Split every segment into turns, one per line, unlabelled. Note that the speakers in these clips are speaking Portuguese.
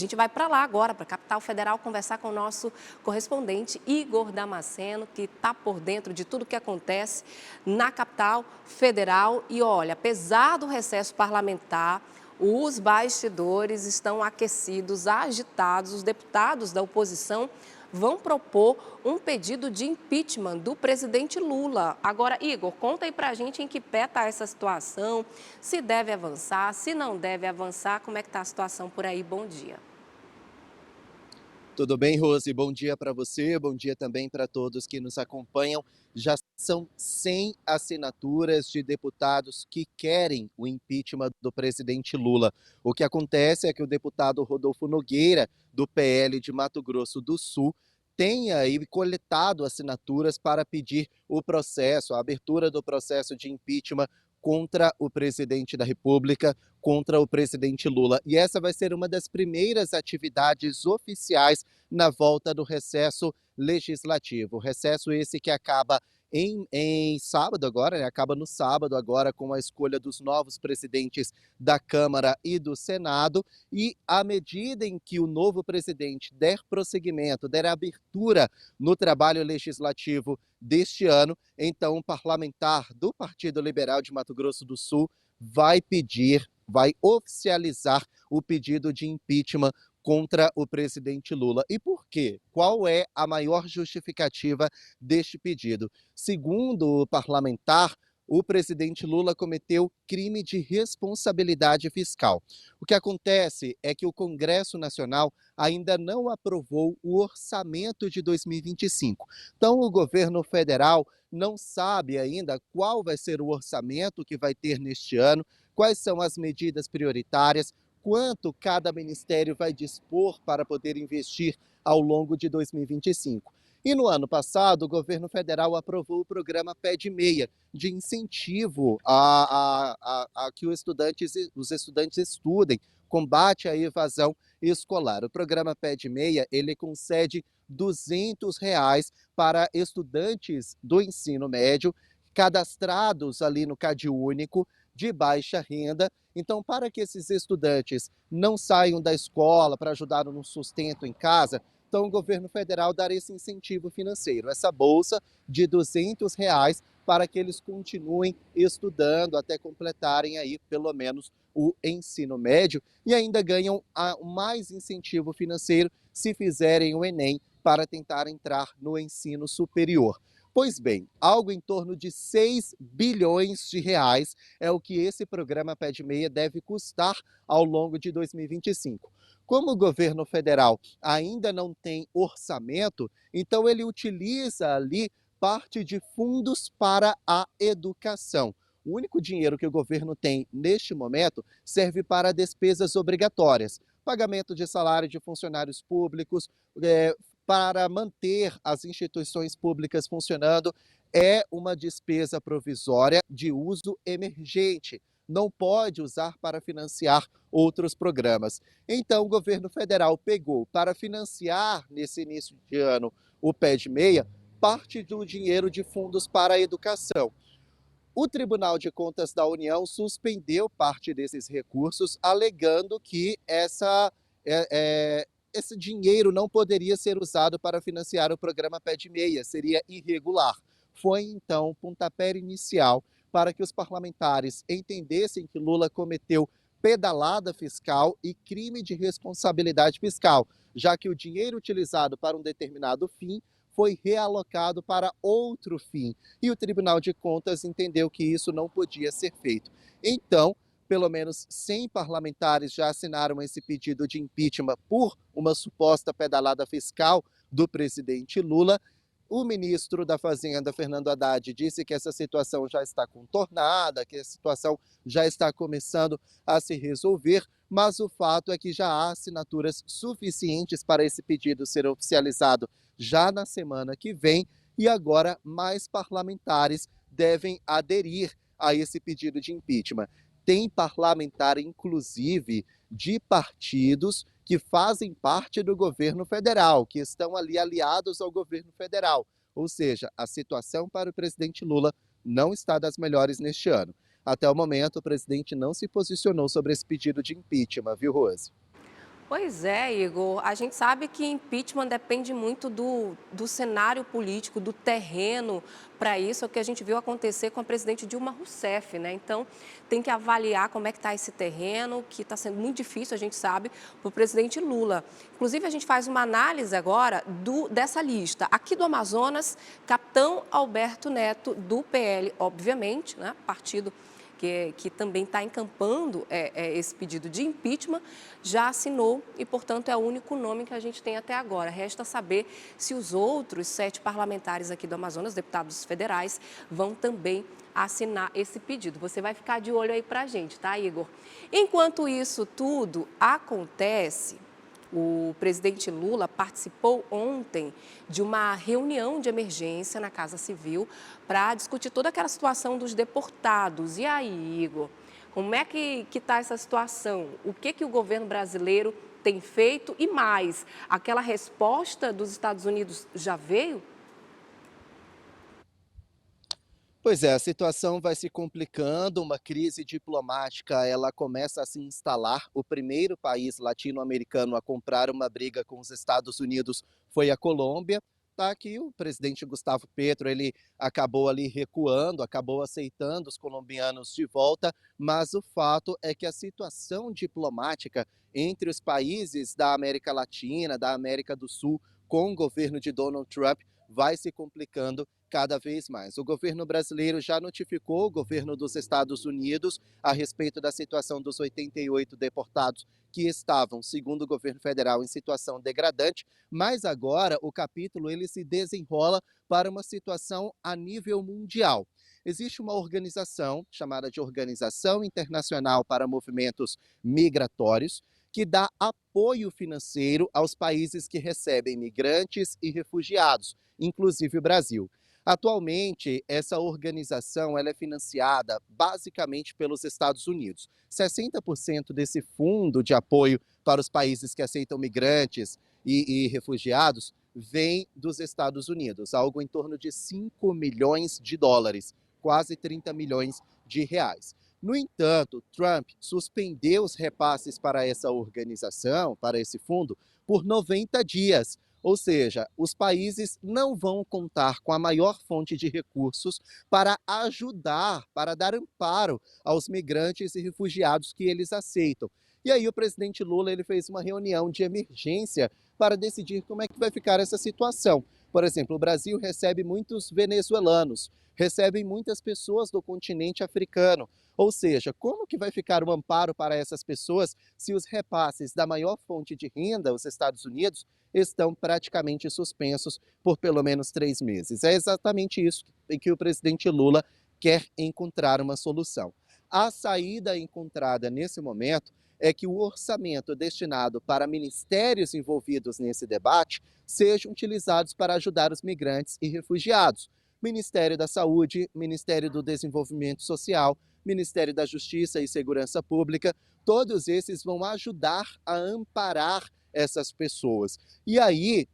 gente vai para lá agora, para a capital federal, conversar com o nosso correspondente Igor Damasceno, que está por dentro de tudo que acontece na capital federal. E olha, apesar do recesso parlamentar, os bastidores estão aquecidos, agitados. Os deputados da oposição vão propor um pedido de impeachment do presidente Lula. Agora, Igor, conta aí pra gente em que pé está essa situação, se deve avançar, se não deve avançar, como é que está a situação por aí? Bom dia.
Tudo bem, Rose? Bom dia para você, bom dia também para todos que nos acompanham. Já são 100 assinaturas de deputados que querem o impeachment do presidente Lula. O que acontece é que o deputado Rodolfo Nogueira, do PL de Mato Grosso do Sul, tem aí coletado assinaturas para pedir o processo, a abertura do processo de impeachment contra o presidente da República, contra o presidente Lula. E essa vai ser uma das primeiras atividades oficiais na volta do recesso legislativo. Recesso esse que acaba em sábado agora, né? Acaba no sábado agora com a escolha dos novos presidentes da Câmara e do Senado. E à medida em que o novo presidente der prosseguimento, der abertura no trabalho legislativo deste ano, então um parlamentar do Partido Liberal de Mato Grosso do Sul vai oficializar o pedido de impeachment contra o presidente Lula. E por quê? Qual é a maior justificativa deste pedido? Segundo o parlamentar, o presidente Lula cometeu crime de responsabilidade fiscal. O que acontece é que o Congresso Nacional ainda não aprovou o orçamento de 2025. Então, o governo federal não sabe ainda qual vai ser o orçamento que vai ter neste ano, quais são as medidas prioritárias, quanto cada ministério vai dispor para poder investir ao longo de 2025. E no ano passado, o governo federal aprovou o programa Pé de Meia, de incentivo a que os estudantes estudem, combate à evasão escolar. O programa Pé de Meia, ele concede R$ 200 para estudantes do ensino médio, cadastrados ali no CadÚnico, de baixa renda. Então, para que esses estudantes não saiam da escola para ajudar no sustento em casa, então o governo federal dará esse incentivo financeiro, essa bolsa de R$ 200 para que eles continuem estudando até completarem aí pelo menos o ensino médio e ainda ganham mais incentivo financeiro se fizerem o Enem para tentar entrar no ensino superior. Pois bem, algo em torno de R$ 6 bilhões é o que esse programa Pé de Meia deve custar ao longo de 2025. Como o governo federal ainda não tem orçamento, então ele utiliza ali parte de fundos para a educação. O único dinheiro que o governo tem neste momento serve para despesas obrigatórias, pagamento de salário de funcionários públicos, para manter as instituições públicas funcionando, é uma despesa provisória de uso emergente. Não pode usar para financiar outros programas. Então, o governo federal pegou para financiar, nesse início de ano, o Pé de Meia, parte do dinheiro de fundos para a educação. O Tribunal de Contas da União suspendeu parte desses recursos, alegando que esse dinheiro não poderia ser usado para financiar o programa Pé de Meia, seria irregular. Foi então o pontapé inicial para que os parlamentares entendessem que Lula cometeu pedalada fiscal e crime de responsabilidade fiscal, já que o dinheiro utilizado para um determinado fim foi realocado para outro fim. E o Tribunal de Contas entendeu que isso não podia ser feito. Então, pelo menos 100 parlamentares já assinaram esse pedido de impeachment por uma suposta pedalada fiscal do presidente Lula. O ministro da Fazenda, Fernando Haddad, disse que essa situação já está contornada, que a situação já está começando a se resolver, mas o fato é que já há assinaturas suficientes para esse pedido ser oficializado já na semana que vem, e agora mais parlamentares devem aderir a esse pedido de impeachment. Tem parlamentar, inclusive, de partidos que fazem parte do governo federal, que estão ali aliados ao governo federal. Ou seja, a situação para o presidente Lula não está das melhores neste ano. Até o momento, o presidente não se posicionou sobre esse pedido de impeachment, viu, Rose?
Pois é, Igor. A gente sabe que impeachment depende muito do cenário político, do terreno para isso, é o que a gente viu acontecer com a presidente Dilma Rousseff, né? Então, tem que avaliar como é que está esse terreno, que está sendo muito difícil, a gente sabe, para o presidente Lula. Inclusive, a gente faz uma análise agora dessa lista. Aqui do Amazonas, capitão Alberto Neto, do PL, obviamente, né? Partido que também está encampando esse pedido de impeachment, já assinou e, portanto, é o único nome que a gente tem até agora. Resta saber se os outros 7 parlamentares aqui do Amazonas, deputados federais, vão também assinar esse pedido. Você vai ficar de olho aí para a gente, tá, Igor? Enquanto isso tudo acontece, o presidente Lula participou ontem de uma reunião de emergência na Casa Civil para discutir toda aquela situação dos deportados. E aí, Igor, como é que está essa situação? O que o governo brasileiro tem feito? E mais, aquela resposta dos Estados Unidos já veio?
Pois é, a situação vai se complicando, uma crise diplomática, ela começa a se instalar. O primeiro país latino-americano a comprar uma briga com os Estados Unidos foi a Colômbia. Tá que o presidente Gustavo Petro, ele acabou ali recuando, acabou aceitando os colombianos de volta, mas o fato é que a situação diplomática entre os países da América Latina, da América do Sul, com o governo de Donald Trump, vai se complicando cada vez mais. O governo brasileiro já notificou o governo dos Estados Unidos a respeito da situação dos 88 deportados que estavam, segundo o governo federal, em situação degradante, mas agora o capítulo ele se desenrola para uma situação a nível mundial. Existe uma organização chamada de Organização Internacional para Movimentos Migratórios, que dá apoio financeiro aos países que recebem migrantes e refugiados, inclusive o Brasil. Atualmente, essa organização ela é financiada basicamente pelos Estados Unidos. 60% desse fundo de apoio para os países que aceitam migrantes e refugiados vem dos Estados Unidos, algo em torno de 5 milhões de dólares, quase 30 milhões de reais. No entanto, Trump suspendeu os repasses para essa organização, para esse fundo, por 90 dias. Ou seja, os países não vão contar com a maior fonte de recursos para ajudar, para dar amparo aos migrantes e refugiados que eles aceitam. E aí o presidente Lula ele fez uma reunião de emergência para decidir como é que vai ficar essa situação. Por exemplo, o Brasil recebe muitos venezuelanos, recebe muitas pessoas do continente africano. Ou seja, como que vai ficar o amparo para essas pessoas se os repasses da maior fonte de renda, os Estados Unidos, estão praticamente suspensos por pelo menos 3 meses? É exatamente isso em que o presidente Lula quer encontrar uma solução. A saída encontrada nesse momento é que o orçamento destinado para ministérios envolvidos nesse debate sejam utilizados para ajudar os migrantes e refugiados. Ministério da Saúde, Ministério do Desenvolvimento Social, Ministério da Justiça e Segurança Pública, todos esses vão ajudar a amparar essas pessoas. E aí,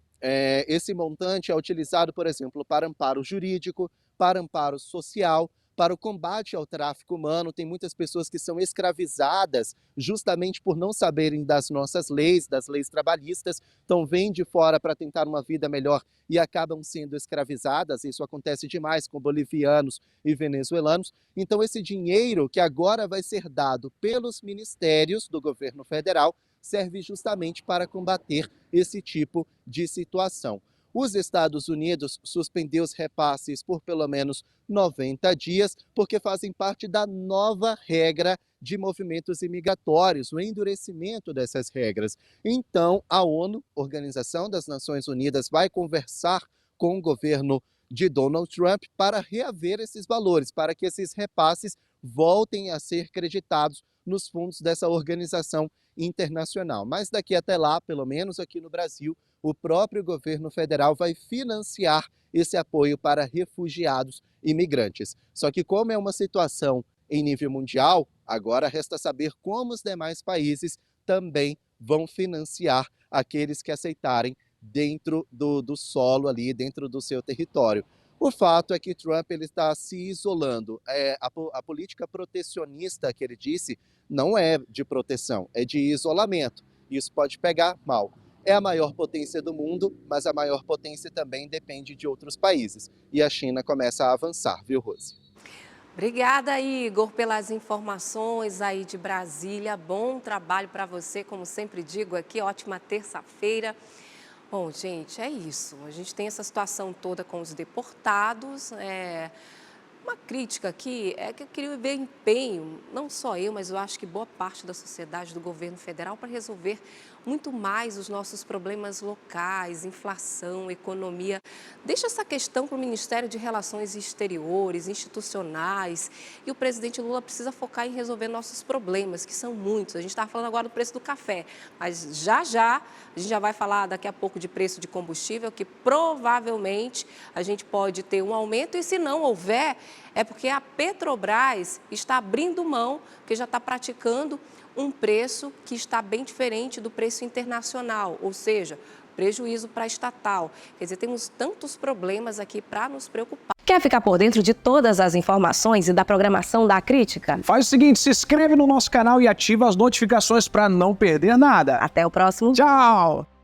esse montante é utilizado, por exemplo, para amparo jurídico, para amparo social, para o combate ao tráfico humano. Tem muitas pessoas que são escravizadas justamente por não saberem das nossas leis, das leis trabalhistas, então vêm de fora para tentar uma vida melhor e acabam sendo escravizadas. Isso acontece demais com bolivianos e venezuelanos. Então esse dinheiro que agora vai ser dado pelos ministérios do governo federal serve justamente para combater esse tipo de situação. Os Estados Unidos suspendeu os repasses por pelo menos 90 dias, porque fazem parte da nova regra de movimentos imigratórios, o endurecimento dessas regras. Então, a ONU, Organização das Nações Unidas, vai conversar com o governo de Donald Trump para reaver esses valores, para que esses repasses voltem a ser creditados nos fundos dessa organização internacional. Mas daqui até lá, pelo menos aqui no Brasil, o próprio governo federal vai financiar esse apoio para refugiados e imigrantes. Só que como é uma situação em nível mundial, agora resta saber como os demais países também vão financiar aqueles que aceitarem dentro do solo ali, dentro do seu território. O fato é que Trump ele está se isolando. A política protecionista que ele disse não é de proteção, é de isolamento. isso pode pegar mal. É a maior potência do mundo, mas a maior potência também depende de outros países. E a China começa a avançar, viu, Rose?
Obrigada, Igor, pelas informações aí de Brasília. Bom trabalho para você, como sempre digo aqui. Ótima terça-feira. Bom, gente, é isso. A gente tem essa situação toda com os deportados. Uma crítica aqui é que eu queria ver empenho, não só eu, mas eu acho que boa parte da sociedade, do governo federal, para resolver muito mais os nossos problemas locais, inflação, economia. Deixa essa questão para o Ministério de Relações Exteriores, institucionais, e o presidente Lula precisa focar em resolver nossos problemas, que são muitos. A gente estava falando agora do preço do café, mas já a gente já vai falar daqui a pouco de preço de combustível, que provavelmente a gente pode ter um aumento, e se não houver, é porque a Petrobras está abrindo mão, que já está praticando um preço que está bem diferente do preço internacional, ou seja, prejuízo para a estatal. Quer dizer, temos tantos problemas aqui para nos preocupar. Quer ficar por dentro de todas as informações e da programação da Crítica?
Faz o seguinte, se inscreve no nosso canal e ativa as notificações para não perder nada.
Até o próximo.
Tchau!